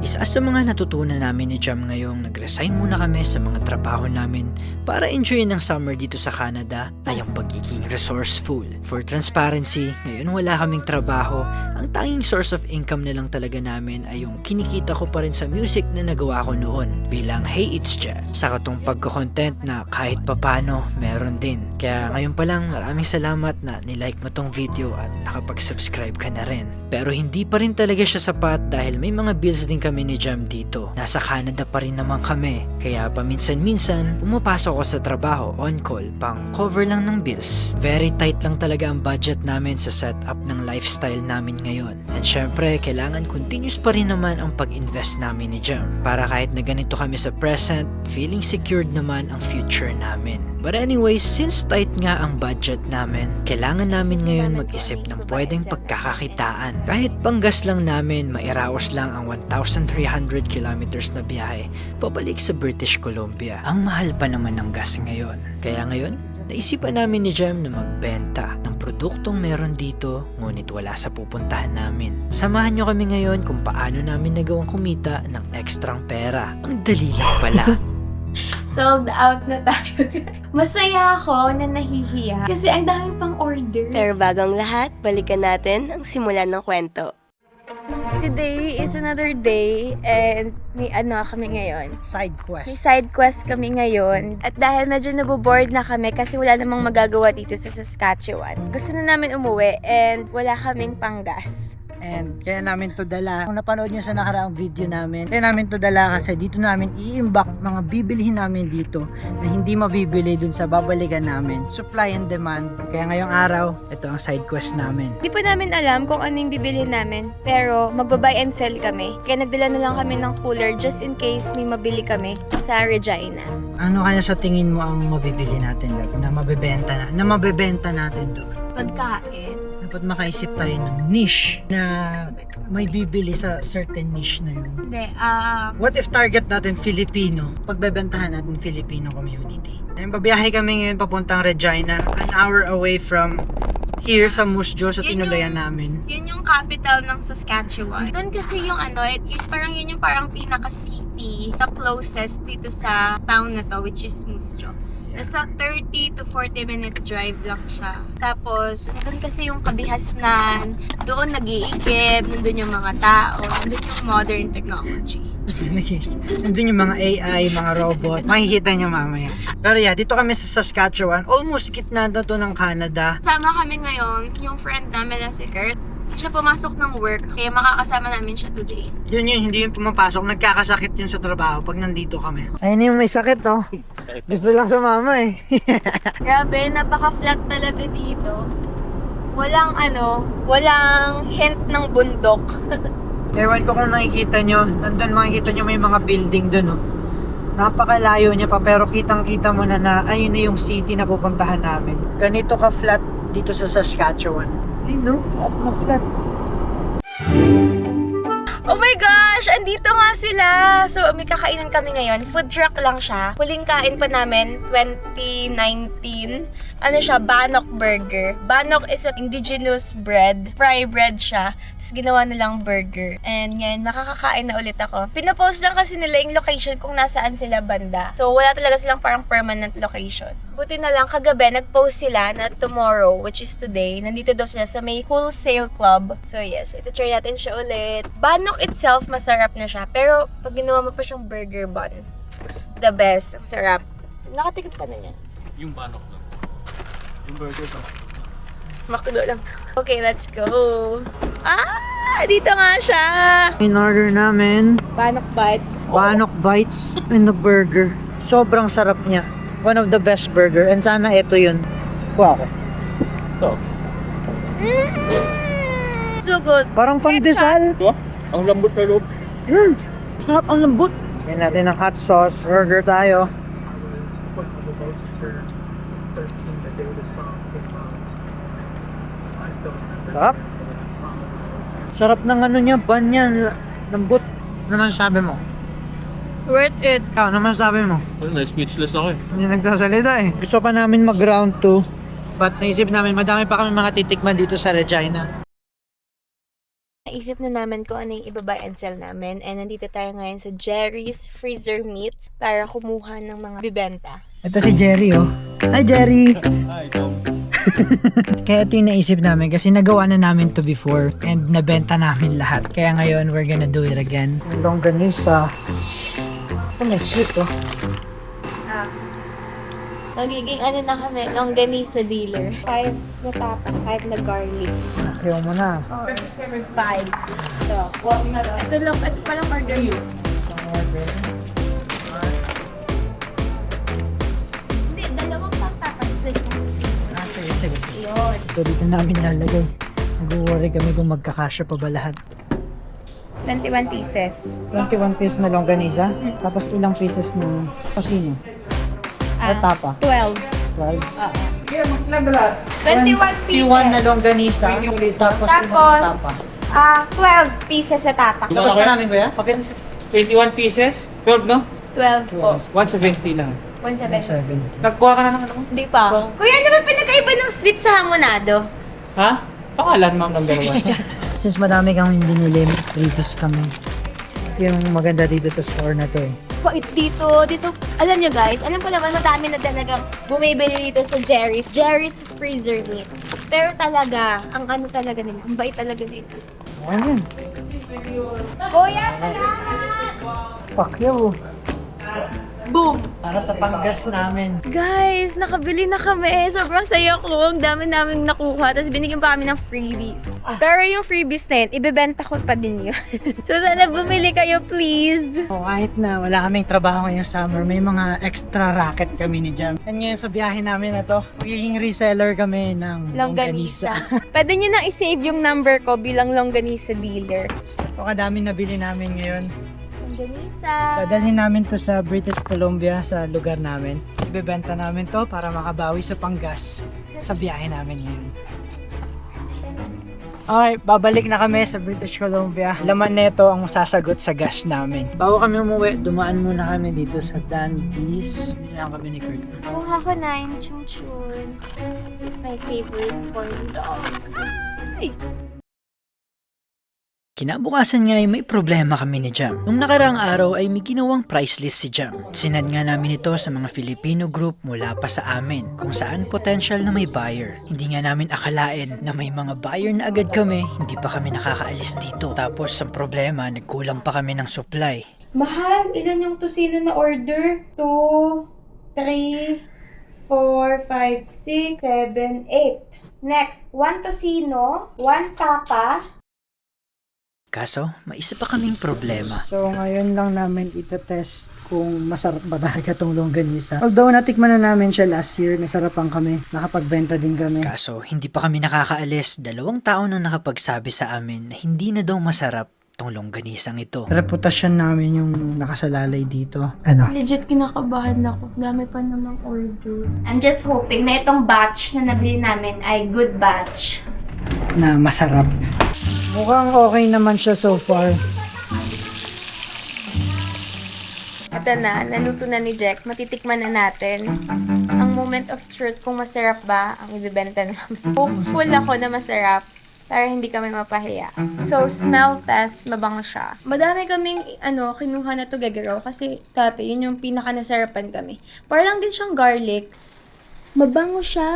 Isa sa mga natutunan namin ni Jam ngayong nag-resign muna kami sa mga trabaho namin para enjoyin ang summer dito sa Canada ay ang pagiging resourceful. For transparency, ngayon wala kaming trabaho. Ang tanging source of income na lang talaga namin ay yung kinikita ko pa rin sa music na nagawa ko noon bilang Hey It's Jam. Sa katong pagko-content na kahit papano meron din. Kaya ngayon pa lang maraming salamat na nilike mo tong video at nakapag-subscribe ka na rin. Pero hindi pa rin talaga siya sapat dahil may mga bills din kami ni Jam dito. Nasa Canada pa rin naman kami. Kaya paminsan-minsan pumapasok ako sa trabaho on call pang cover lang ng bills. Very tight lang talaga ang budget namin sa setup ng lifestyle namin ngayon. And syempre kailangan continuous pa rin naman ang pag-invest namin ni Jam. Para kahit na ganito kami sa present, feeling secured naman ang future namin. But anyways, since tight nga ang budget namin, kailangan namin ngayon mag-isip ng pwedeng pagkakakitaan. Kahit panggas lang namin, mairaos lang ang 1,300 kilometers na biyahe pabalik sa British Columbia. Ang mahal pa naman ng gas ngayon. Kaya ngayon, naisipan namin ni Jem na magbenta ng produktong meron dito ngunit wala sa pupuntahan namin. Samahan nyo kami ngayon kung paano namin nagawang kumita ng ekstrang pera. Ang dali lang pala. Sold out na tayo. Masaya ako na nahihiya kasi ang dami pang order. Pero bago ang lahat, balikan natin ang simulan ng kwento. Today is another day and may kami ngayon. Side May quest. side quest kami ngayon. At dahil medyo naboboard na kami kasi wala namang magagawa dito sa Saskatchewan, gusto na namin umuwi and wala kaming panggas. And kaya namin to dala. Kung napanood nyo sa nakaraang video namin, kaya namin to dala kasi dito namin i-imbak mga bibilihin namin dito na hindi mabibili dun sa babalikan namin. Supply and demand. Kaya ngayong araw, ito ang side quest namin. Di pa namin alam kung ano yung bibilhin namin, pero magbabuy and sell kami. Kaya nagdala na lang kami ng cooler just in case may mabili kami sa Regina. Ano kaya sa tingin mo ang mabibili natin, Lab, na mabebenta natin doon? Pagkain. Dapat makaisip tayo ng niche na may bibili sa certain niche na yun. Hindi, What if target natin Filipino? Pagbebentahan natin Filipino community. Ayun, babiyahe kami ngayon papuntang Regina. An hour away from here sa Musjo, sa Yun tinulayan namin. yun yung capital ng Saskatchewan. Doon kasi yung parang yun yung parang pinaka-city na closest dito sa town na to, which is Musjo. Nasa 30 to 40 minute drive lang siya. Tapos, doon kasi yung kabihasnan, doon nag-iigib, nandun yung mga tao, nandun yung modern technology. Nandun yung mga AI, mga robot. Makikita nyo mamaya. Pero yeah, dito kami sa Saskatchewan. Almost gitna na to ng Canada. Sama kami ngayon, yung friend namin na si Kurt. Siya pumasok ng work, kaya makakasama namin siya today. Yun hindi yung pumapasok. Nagkakasakit yun sa trabaho pag nandito kami. Ayun yung may sakit, oh. Gusto lang sumama eh. Grabe, napaka-flat talaga dito. Walang hint ng bundok. Ewan ko kung nakikita nyo. Nandun makikita nyo may mga building dun, oh. Napakalayo niya pa pero kitang-kita mo na ayun na yung city na pupuntahan namin. Ganito ka-flat dito sa Saskatchewan. Ay no, flat na flat. Oh my gosh! Andito nga sila! So, may kakainan kami ngayon. Food truck lang siya. Huling kain pa namin, 2019. Ano siya? Bannock burger. Bannock is an indigenous bread. Fry bread siya. Tapos ginawa nilang burger. And ngayon, makakakain na ulit ako. Pinapost lang kasi nila yung location kung nasaan sila banda. So, wala talaga silang parang permanent location. Buti na lang, kagabi, nag-post sila na tomorrow, which is today, nandito daw sila sa may wholesale club. So yes, ito try natin siya ulit. Bannock itself, masarap na siya. Pero, pag ginawa mo pa siyang burger bun, the best. Ang sarap. Nakatikim ka na niyan. Yung banok lang. Yung burger lang. Makdo lang. Okay, let's go. Dito nga siya. In order namin, Bannock bites. Bannock bites and a burger. Sobrang sarap niya. One of the best burger. And sana ito yun. Wow. Ito. So good. Parang pandesal. Ito? Ang lambot sa loob. Sarap ang lambot. Yan natin ng hot sauce. Burger tayo. Sarap. Sarap ng ano niya, bun niya. Lambot. Ano naman sabi mo? Worth it. Ano naman sabi mo? Na-speechless ako eh. Hindi nagsasalita eh. Gusto pa namin mag round 2. But naisip namin, madami pa kami mga titikman dito sa Regina. Naisip na namin kung ano yung ibaba and sell namin. And nandito tayo ngayon sa Jerry's Freezer Meats para kumuha ng mga bibenta. Ito si Jerry, oh. Hi, Jerry! Ay, ikaw. Kaya ito yung naisip namin kasi nagawa na namin to before and nabenta namin lahat. Kaya ngayon, we're gonna do it again. Longganisa. Oh, may sweet, oh. Magiging ano na kami, longganisa dealer. 5 na tapa, 5 na garlic. Ayaw mo na. 5. So, ito palang order mo. Hindi, dalawang pang-tapas na yung Sige. yun. Ito dito namin lalagay. Nag-worry kami kung magkakasya pa ba lahat. 21 pieces. 21 pieces na longganisa. Tapos ilang pieces na tosino. O tapa. 12. 12. 21 pieces. 21 na longganisa. Tapos ilang tapa. 12 pieces sa tapa. Tapos ka namin, kuya? 21 pieces? 12, no? 12 po. 170 lang. 170. 7. Nagkuha ka na ng ano mo? Hindi pa. Kuya, ano ba pinagkaiba ng sweet sa hamonado? Ha? Pangalan, ma'am, ng dalawa. Since madami kami binili, freebies kami. Yung maganda dito sa store na to eh. Wait, dito, alam nyo guys, alam ko naman madami na talagang bumibili dito sa Jerry's Freezer Meat. Pero talaga, ang ano talaga nila, ang bait talaga nila. Ano yun? Kuya, salamat! Pakyaw. Boom! Para sa panggas namin. Guys, nakabili na kami. Sobrang saya ko. Ang dami naming nakuha. Tapos binigyan pa kami ng freebies. Pero yung freebies na yun, ibebenta ko pa din yun. So sana bumili kayo, please. O, kahit na wala kaming trabaho ngayong summer, may mga extra racket kami ni Jam. And ngayon sa biyahe namin na to, magiging reseller kami ng longganisa. Pwede nyo na i-save yung number ko bilang longganisa dealer. Ito kadami nabili namin ngayon. Longganisa. Dadalhin namin to sa British Columbia sa lugar namin. Ibebenta namin to para makabawi sa panggas sa biyahe namin ngayon. Okay, babalik na kami sa British Columbia. Laman nito ang sasagot sa gas namin. Bago kami umuwi, dumaan muna kami dito sa Dandy's. Dito lang kami ni Kurt. Kuha ko na yung chun chun. This is my favorite corn dog. Ay! Kinabukasan nga ay may problema kami ni Jam. Nung nakaraang araw ay may ginawang price list si Jam. Sinad nga namin ito sa mga Filipino group mula pa sa amin kung saan potential na may buyer. Hindi nga namin akalain na may mga buyer na agad kami, hindi pa kami nakakaalis dito. Tapos ang problema, nagkulang pa kami ng supply. Mahal, ilan yung tosino na order? 2, 3, 4, 5, 6, 7, 8. Next, 1 tosino, 1 tapa. Kaso, may isa pa kaming problema. So ngayon lang namin itetest kung masarap ba talaga itong longganisa. Although natikman na namin siya last year, nasarapan kami. Nakapagbenta din kami. Kaso, hindi pa kami nakakaalis. 2 taon na nakapagsabi sa amin na hindi na daw masarap tong longganisang ito. Reputasyon namin yung nakasalalay dito. Ano? Legit kinakabahan ako. Dami pa namang order. I'm just hoping na itong batch na nabili namin ay good batch. Na masarap. Mukhang okay naman siya so far. Ito na, naluto na ni Jack. Matitikman na natin. Ang moment of truth kung masarap ba ang ibibenta namin. Hopeful ako na masarap para hindi kami mapahiya. So, smell test, mabango siya. Madami kaming, kinuha na to gagaraw kasi dati, yun yung pinaka-nasarapan kami. Para lang din siyang garlic. Mabango siya.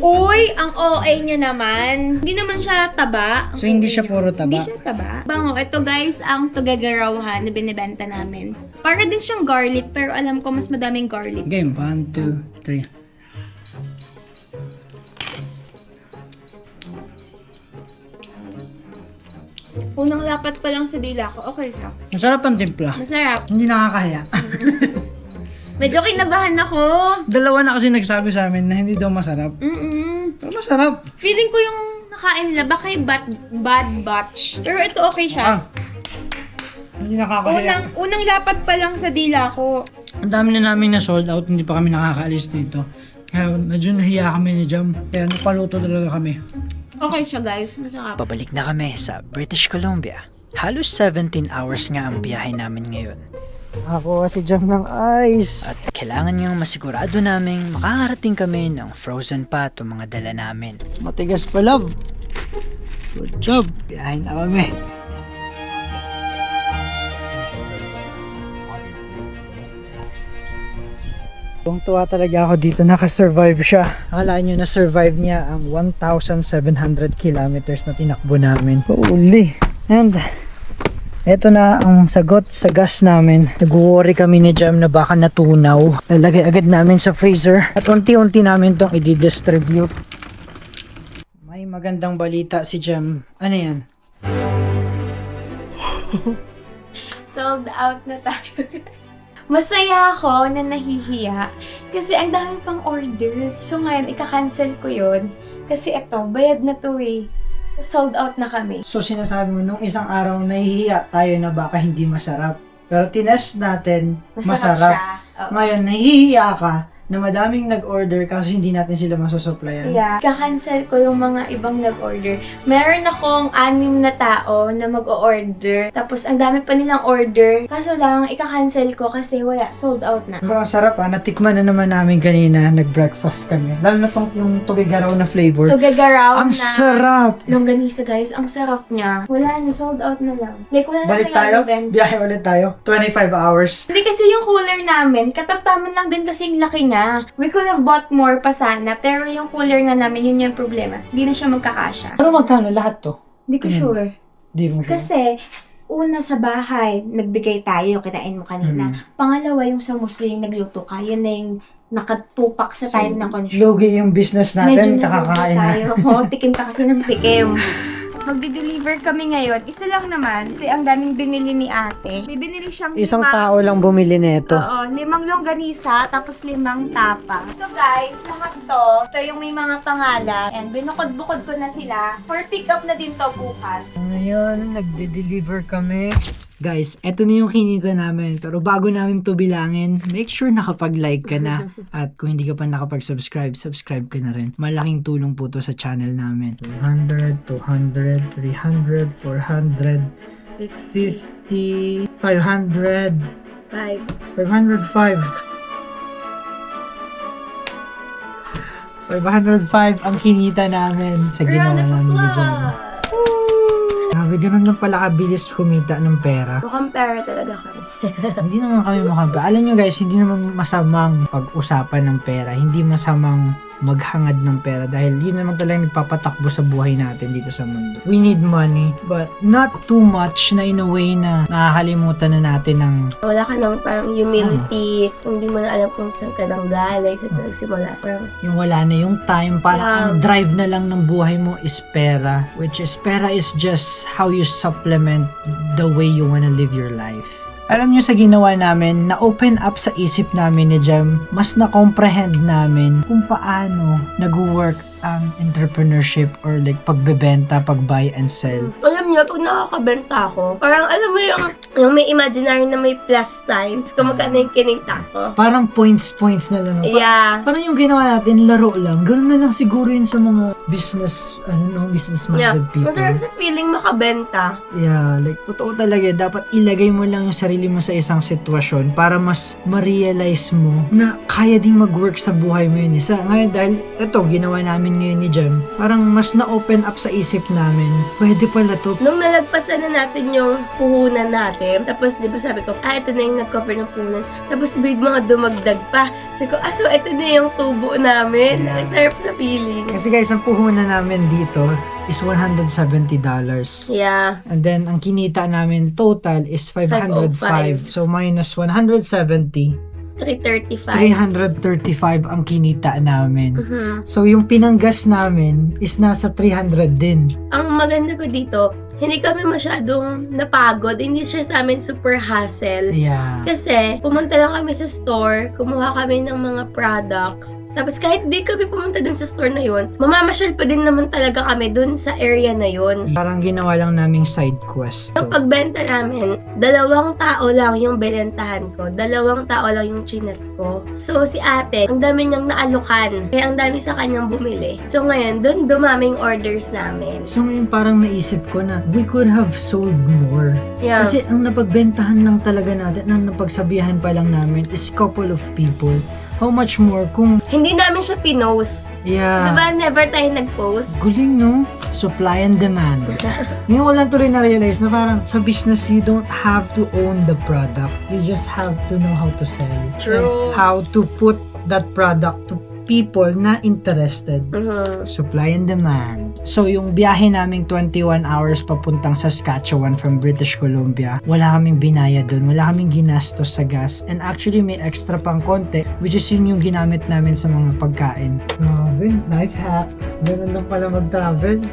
Uy, ang OA nyo naman. Hindi naman siya taba. So, hindi siya puro taba? Hindi siya taba. Bango. Ito guys, ang tugagarawhan na binibenta namin. Para din siyang garlic, pero alam ko mas madaming garlic. Game, 1, 2, 3. Unang lapat pa lang sa dila ko, okay siya. Masarap ang timpla. Masarap. Hindi nakakahiya. Medyo kinabahan ako. Dalawa na kasi nagsabi sa amin na hindi daw masarap. Pero masarap. Feeling ko yung nakain nila, baka yung bad batch. Pero ito okay siya. Hindi nakakahiya. Unang lapat pa lang sa dila ko. Ang dami na namin na sold out, hindi pa kami nakakaalis dito. Kaya medyo nahiya kami ni Jam. Kaya napaluto talaga kami. Okay siya guys, masarap. Pabalik na kami sa British Columbia. Halos 17 hours nga ang biyahe namin ngayon. Ako si Jam ng ice. At kailangan niyang masigurado naming makakarating kami ng frozen pa itong mga dala namin. Matigas pa, love. Good job. Biyahin na kami. Tuwang-tuwa talaga ako dito, nakasurvive siya. Akala nyo na survive niya ang 1,700 kilometers na tinakbo namin. Holy! And eto na ang sagot sa gas namin. Nag-worry kami ni Jam na baka natunaw. Lalagay agad namin sa freezer at unti-unti namin tong i-distribute. May magandang balita si Jam. Ano yan? Sold out na tayo. Masaya ako na nahihiya kasi ang dami pang order. So ngayon, ika-cancel ko yun. Kasi eto, bayad na to eh. Sold out na kami. So sinasabi mo, nung isang araw nahihiya tayo na baka hindi masarap. Pero tinest natin, masarap. siya. Oo. Ngayon, nahihiya ka na madaming nag-order kasi hindi natin sila masusupplyan. Yeah. Ika-cancel ko yung mga ibang nag-order. Meron akong 6 na tao na mag-order. Tapos ang dami pa nilang order. Kaso lang, ika-cancel ko kasi wala, sold out na. Pero ang sarap Natikman na naman namin kanina, nag-breakfast kami. Lalo na tong yung tubigaraw na flavor. Tugagaraw Ang na sarap! longganisa guys, ang sarap niya. Wala na, sold out na lang. Like, wala Balik na tayo? event. Biyahe ulit tayo? 25 hours. Hindi kasi yung cooler namin, katamtaman lang din kasi yung laki niya. We could have bought more pa sana, pero yung cooler nga namin, yun yung problema. Hindi na siya magkakasya. Pero magkano lahat to? Hindi ko sure. Di mo sure. Kasi, una sa bahay, nagbigay tayo, kinain mo kanina. Pangalawa, yung sa musling nagluto ka, yun na yung nakatupak sa time na consume. Lugi yung business natin, kakakain na. tayo. Oo, tikim ka kasi ng tikim. Magdi-deliver kami ngayon. Isa lang naman, kasi ang daming binili ni ate. May binili siyang Isang 5. tao lang bumili nito. Oo, 5 longganisa, tapos 5 tapa. So guys, lahat to, ito yung may mga pangalan. And binukod-bukod ko na sila. For pick up na din to bukas. Ngayon, nagde-deliver kami. Guys, eto na yung kinita namin. Pero bago namin to bilangin, make sure nakapag-like ka na. At kung hindi ka pa nakapag-subscribe, subscribe ka na rin. Malaking tulong po to sa channel namin. 200, 200, 300, 400, 50, 500, 505. 505 ang kinita namin sa ginawa namin ni John. Grabe, ganun lang pala kabilis kumita ng pera. Mukhang pera talaga kami. Hindi naman kami makaba. Alam nyo guys, hindi naman masamang pag-usapan ng pera. Hindi masamang maghangad ng pera dahil yun naman talaga nagpapatakbo sa buhay natin dito sa mundo. We need money, but not too much na in a way na nakakalimutan na natin ng Wala ka ng parang humility, hindi mo na alam kung saan ka nang galing, saan ka nagsimula. Parang, yung wala na yung time. Parang ang drive na lang ng buhay mo is pera. Which is, pera is just how you supplement the way you wanna live your life. Alam nyo sa ginawa namin, na-open up sa isip namin ni Jem, mas na-comprehend namin kung paano nag-work ang entrepreneurship or like pagbebenta, pag-buy and sell. alam niyo, pag nakakabenta ako, parang alam mo yung may imaginary na may plus sign, kung magkano yung kinita ko. Parang points na lang. Yeah. Parang yung ginawa natin, laro lang. Ganun na lang siguro yun sa mga business-minded people. Masarap sa feeling makabenta. Yeah, like, totoo talaga. Dapat ilagay mo lang yung sarili mo sa isang sitwasyon para mas ma-realize mo na kaya ding mag-work sa buhay mo yun. Ngayon, dahil ito, ginawa namin ngayon ni Jem, parang mas na-open up sa isip namin. Pwede pala to. Nung nalagpasan na natin yung puhunan natin, tapos di ba sabi ko, ito na yung nag-cover ng puhunan. Tapos big mga dumagdag pa. Sabi ko, so ito na yung tubo namin. Yeah. Ang sarap sa feeling. Kasi guys, ang puhunan namin dito is $170. Yeah. And then, ang kinita namin total is 505. So, minus 170. 335. 335 ang kinita namin. Mhm. So, yung pinanggas namin is nasa 300 din. Ang maganda pa dito, hindi kami masyadong napagod. Hindi siya sa amin super hassle. Yeah. Kasi, pumunta lang kami sa store, kumuha kami ng mga products. Tapos kahit di kami pumunta dun sa store na yun, mamamasyal pa din naman talaga kami dun sa area na yun. Parang ginawa lang naming side quest. Ang pagbenta namin, 2 tao lang yung belentahan ko. 2 tao lang yung chinet ko. So, si ate, ang dami niyang naalukan. Kaya ang dami sa kanyang bumili. So, ngayon, dun dumaming orders namin. So, ngayon parang naisip ko na we could have sold more. Yeah. Kasi ang napagbentahan lang talaga natin, ang napagsabihan pa lang namin is couple of people. How much more kung, Hindi namin siya pinost. yeah. Diba never tayo nag-post? Guling, no? Supply and demand. Ngayon ko lang tuloy na-realize na parang sa business, you don't have to own the product. You just have to know how to sell it. True. And how to put that product to people na interested. Supply and demand. So, yung biyahe naming 21 hours papuntang Saskatchewan from British Columbia, wala kaming binayad doon, wala kaming ginastos sa gas, and actually may extra pang konti, which is yun yung ginamit namin sa mga pagkain. Grabe, life hack. Ganun lang pala mag-travel.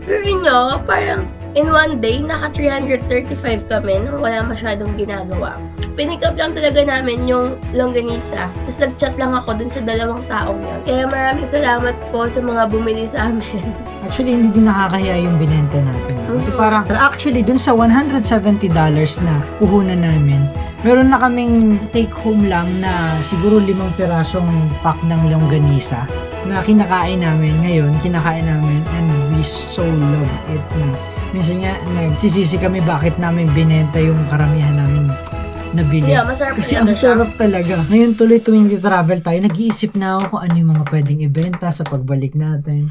Pero nyo, parang in one day, naka 335 kami nung wala masyadong ginagawa. Pinick up lang talaga namin yung longganisa. Tapos nag-chat lang ako dun sa 2 taong yan. Kaya maraming salamat po sa mga bumili sa amin. Actually, hindi din nakakahiya yung binenta natin. Kasi parang, actually, dun sa $170 na puhunan namin, meron na kaming take home lang na siguro 5 pirasong pack ng longganisa na kinakain namin ngayon, and we so love it na. Minsan nga, nagsisisi kami bakit namin binenta yung karamihan namin nabili. Yeah, masarap Kasi talaga ang siya. sarap talaga. Ngayon tuloy tuwing travel tayo, nag-iisip na ako kung ano yung mga pwedeng ibenta sa pagbalik natin.